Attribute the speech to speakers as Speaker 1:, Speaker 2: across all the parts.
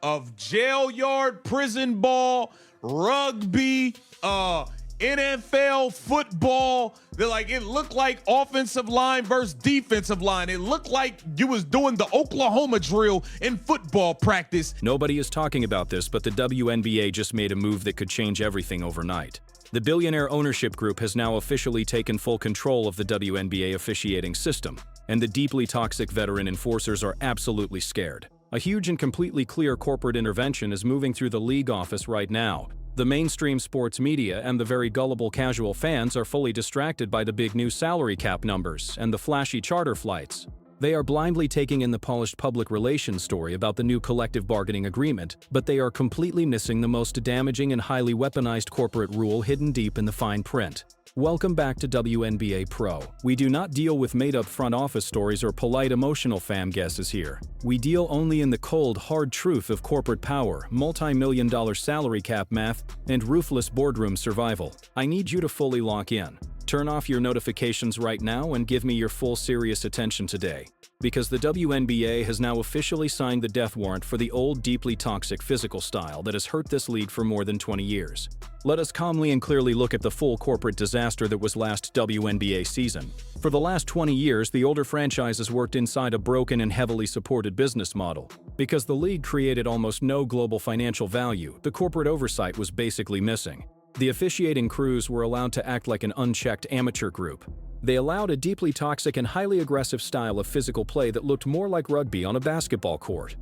Speaker 1: of jail yard, prison ball, rugby, NFL football. They're like, it looked like offensive line versus defensive line. It looked like you was doing the Oklahoma drill in football practice.
Speaker 2: Nobody is talking about this, but the WNBA just made a move that could change everything overnight. The billionaire ownership group has now officially taken full control of the WNBA officiating system, and the deeply toxic veteran enforcers are absolutely scared. A huge and completely clear corporate intervention is moving through the league office right now. The mainstream sports media and the very gullible casual fans are fully distracted by the big new salary cap numbers and the flashy charter flights. They are blindly taking in the polished public relations story about the new collective bargaining agreement, but they are completely missing the most damaging and highly weaponized corporate rule hidden deep in the fine print. Welcome back to WNBA Pro. We do not deal with made-up front office stories or polite emotional fam guesses here. We deal only in the cold, hard truth of corporate power, multi-million-dollar salary cap math, and ruthless boardroom survival. I need you to fully lock in. Turn off your notifications right now and give me your full serious attention today, because the WNBA has now officially signed the death warrant for the old, deeply toxic physical style that has hurt this league for more than 20 years. Let us calmly and clearly look at the full corporate disaster that was last WNBA season. For the last 20 years, the older franchises worked inside a broken and heavily supported business model. Because the league created almost no global financial value, the corporate oversight was basically missing. The officiating crews were allowed to act like an unchecked amateur group. They allowed a deeply toxic and highly aggressive style of physical play that looked more like rugby on a basketball court.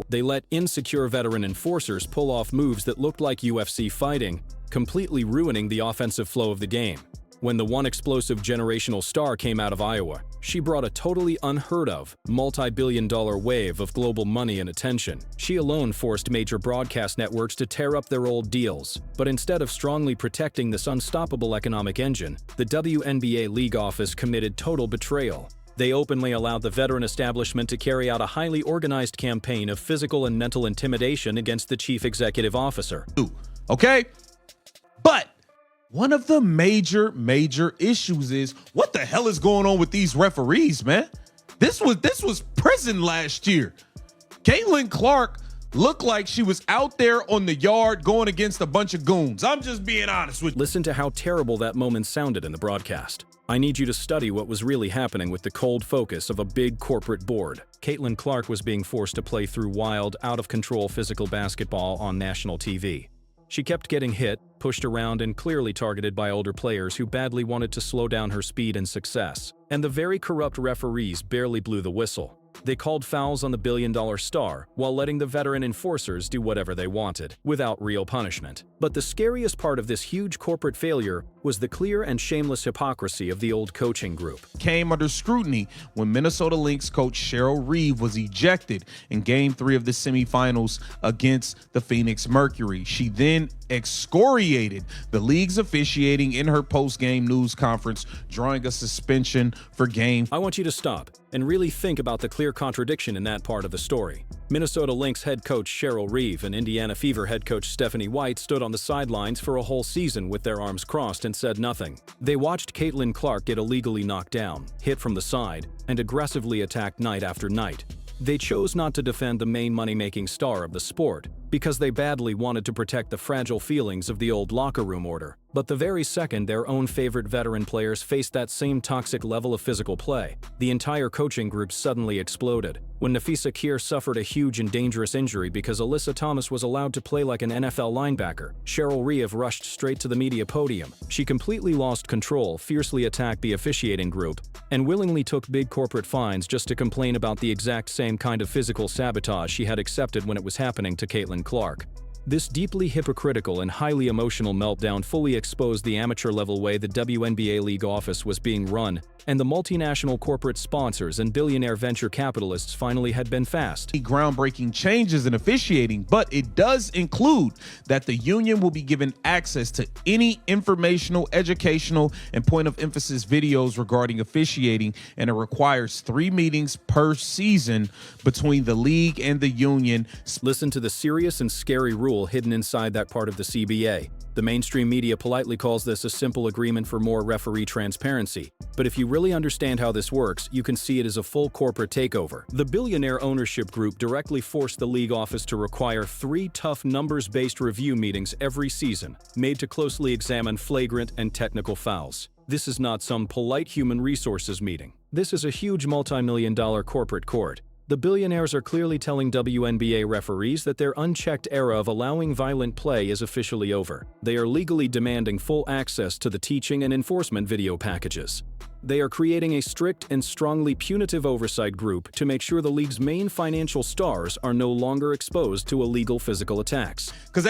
Speaker 2: They let insecure veteran enforcers pull off moves that looked like UFC fighting, completely ruining the offensive flow of the game. When the one explosive generational star came out of Iowa, she brought a totally unheard of, multi-billion-dollar wave of global money and attention. She alone forced major broadcast networks to tear up their old deals. But instead of strongly protecting this unstoppable economic engine, the WNBA league office committed total betrayal. They openly allowed the veteran establishment to carry out a highly organized campaign of physical and mental intimidation against the chief executive officer.
Speaker 1: Okay? But one of the major issues is, what the hell is going on with these referees, man? This was prison last year. Caitlin Clark looked like she was out there on the yard going against a bunch of goons. I'm just being honest with you.
Speaker 2: Listen to how terrible that moment sounded in the broadcast. I need you to study what was really happening with the cold focus of a big corporate board. Caitlin Clark was being forced to play through wild, out-of-control physical basketball on national TV. She kept getting hit, pushed around, and clearly targeted by older players who badly wanted to slow down her speed and success. And the very corrupt referees barely blew the whistle. They called fouls on the billion-dollar star while letting the veteran enforcers do whatever they wanted, without real punishment. But the scariest part of this huge corporate failure was the clear and shameless hypocrisy of the old coaching group.
Speaker 1: Came under scrutiny when Minnesota Lynx coach Cheryl Reeve was ejected in Game 3 of the semifinals against the Phoenix Mercury. She then excoriated the league's officiating in her post-game news conference, drawing a suspension for Game.
Speaker 2: I want you to stop and really think about the clear contradiction in that part of the story. Minnesota Lynx head coach Cheryl Reeve and Indiana Fever head coach Stephanie White stood on the sidelines for a whole season with their arms crossed and said nothing. They watched Caitlin Clark get illegally knocked down, hit from the side, and aggressively attacked night after night. They chose not to defend the main money-making star of the sport because they badly wanted to protect the fragile feelings of the old locker room order. But the very second their own favorite veteran players faced that same toxic level of physical play, the entire coaching group suddenly exploded. When Nafisa Keir suffered a huge and dangerous injury because Alyssa Thomas was allowed to play like an NFL linebacker, Cheryl Reeve rushed straight to the media podium. She completely lost control, fiercely attacked the officiating group, and willingly took big corporate fines just to complain about the exact same kind of physical sabotage she had accepted when it was happening to Caitlin Clark. This deeply hypocritical and highly emotional meltdown fully exposed the amateur-level way the WNBA league office was being run, and the multinational corporate sponsors and billionaire venture capitalists finally had been fast.
Speaker 1: Groundbreaking changes in officiating, but it does include that the union will be given access to any informational, educational, and point of emphasis videos regarding officiating, and it requires 3 meetings per season between the league and the union.
Speaker 2: Listen to the serious and scary rule rule hidden inside that part of the CBA. The mainstream media politely calls this a simple agreement for more referee transparency. But if you really understand how this works, you can see it as a full corporate takeover. The billionaire ownership group directly forced the league office to require 3 tough numbers-based review meetings every season, made to closely examine flagrant and technical fouls. This is not some polite human resources meeting. This is a huge multi-million-dollar corporate court. The billionaires are clearly telling WNBA referees that their unchecked era of allowing violent play is officially over. They are legally demanding full access to the teaching and enforcement video packages. They are creating a strict and strongly punitive oversight group to make sure the league's main financial stars are no longer exposed to illegal physical attacks.
Speaker 1: Because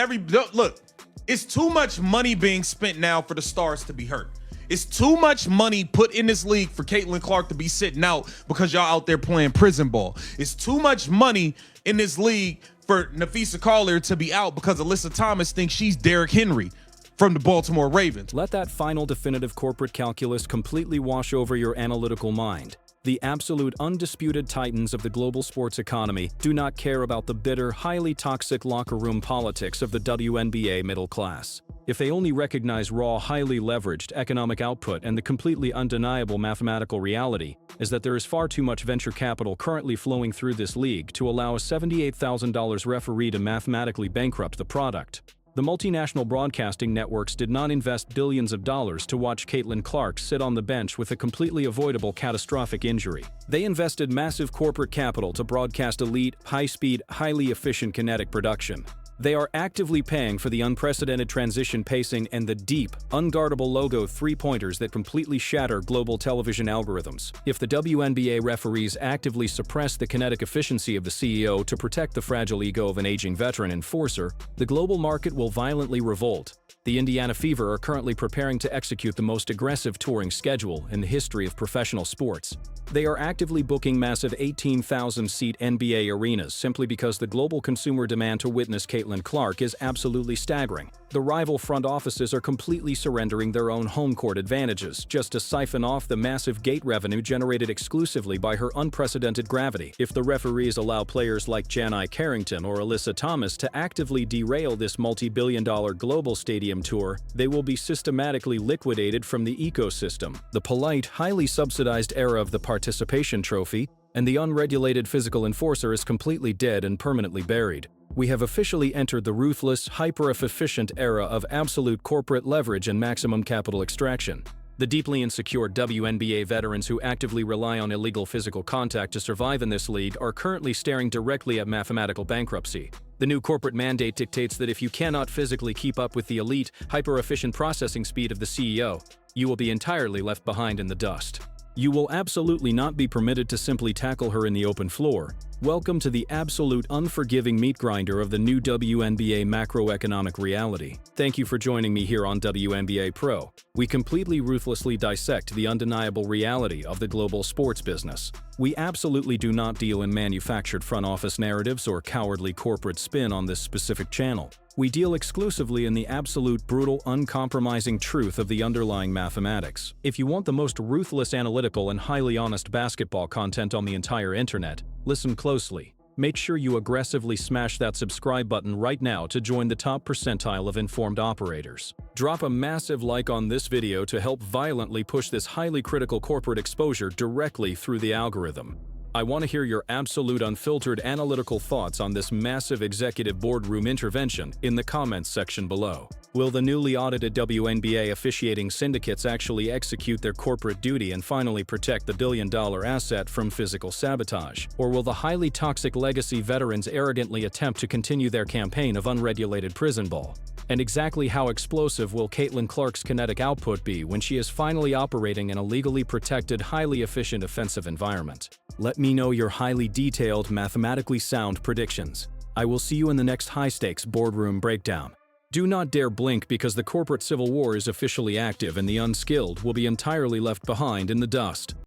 Speaker 1: look, it's too much money being spent now for the stars to be hurt. It's too much money put in this league for Caitlin Clark to be sitting out because y'all out there playing prison ball. It's too much money in this league for Nafisa Collier to be out because Alyssa Thomas thinks she's Derrick Henry from the Baltimore Ravens.
Speaker 2: Let that final definitive corporate calculus completely wash over your analytical mind. The absolute undisputed titans of the global sports economy do not care about the bitter, highly toxic locker room politics of the WNBA middle class. If they only recognize raw, highly leveraged economic output and the completely undeniable mathematical reality is that there is far too much venture capital currently flowing through this league to allow a $78,000 referee to mathematically bankrupt the product. The multinational broadcasting networks did not invest billions of dollars to watch Caitlin Clark sit on the bench with a completely avoidable catastrophic injury. They invested massive corporate capital to broadcast elite, high-speed, highly efficient kinetic production. They are actively paying for the unprecedented transition pacing and the deep, unguardable logo three-pointers that completely shatter global television algorithms. If the WNBA referees actively suppress the kinetic efficiency of the CEO to protect the fragile ego of an aging veteran enforcer, the global market will violently revolt. The Indiana Fever are currently preparing to execute the most aggressive touring schedule in the history of professional sports. They are actively booking massive 18,000-seat NBA arenas simply because the global consumer demand to witness Caitlin Clark is absolutely staggering. The rival front offices are completely surrendering their own home court advantages just to siphon off the massive gate revenue generated exclusively by her unprecedented gravity. If the referees allow players like Janai Carrington or Alyssa Thomas to actively derail this multi-billion-dollar global stadium tour, they will be systematically liquidated from the ecosystem. The polite, highly subsidized era of the participation trophy and the unregulated physical enforcer is completely dead and permanently buried. We have officially entered the ruthless, hyper-efficient era of absolute corporate leverage and maximum capital extraction. The deeply insecure WNBA veterans who actively rely on illegal physical contact to survive in this league are currently staring directly at mathematical bankruptcy. The new corporate mandate dictates that if you cannot physically keep up with the elite, hyper-efficient processing speed of the CEO, you will be entirely left behind in the dust. You will absolutely not be permitted to simply tackle her in the open floor. Welcome to the absolute unforgiving meat grinder of the new WNBA macroeconomic reality. Thank you for joining me here on WNBA Pro. We completely ruthlessly dissect the undeniable reality of the global sports business. We absolutely do not deal in manufactured front office narratives or cowardly corporate spin on this specific channel. We deal exclusively in the absolute brutal, uncompromising truth of the underlying mathematics. If you want the most ruthless analytical and highly honest basketball content on the entire internet, listen closely. Make sure you aggressively smash that subscribe button right now to join the top percentile of informed operators. Drop a massive like on this video to help violently push this highly critical corporate exposure directly through the algorithm. I want to hear your absolute unfiltered analytical thoughts on this massive executive boardroom intervention in the comments section below. Will the newly audited WNBA officiating syndicates actually execute their corporate duty and finally protect the billion-dollar asset from physical sabotage? Or will the highly toxic legacy veterans arrogantly attempt to continue their campaign of unregulated prison ball? And exactly how explosive will Caitlin Clark's kinetic output be when she is finally operating in a legally protected, highly efficient offensive environment? Let me know your highly detailed, mathematically sound predictions. I will see you in the next high-stakes boardroom breakdown. Do not dare blink because the corporate civil war is officially active and the unskilled will be entirely left behind in the dust.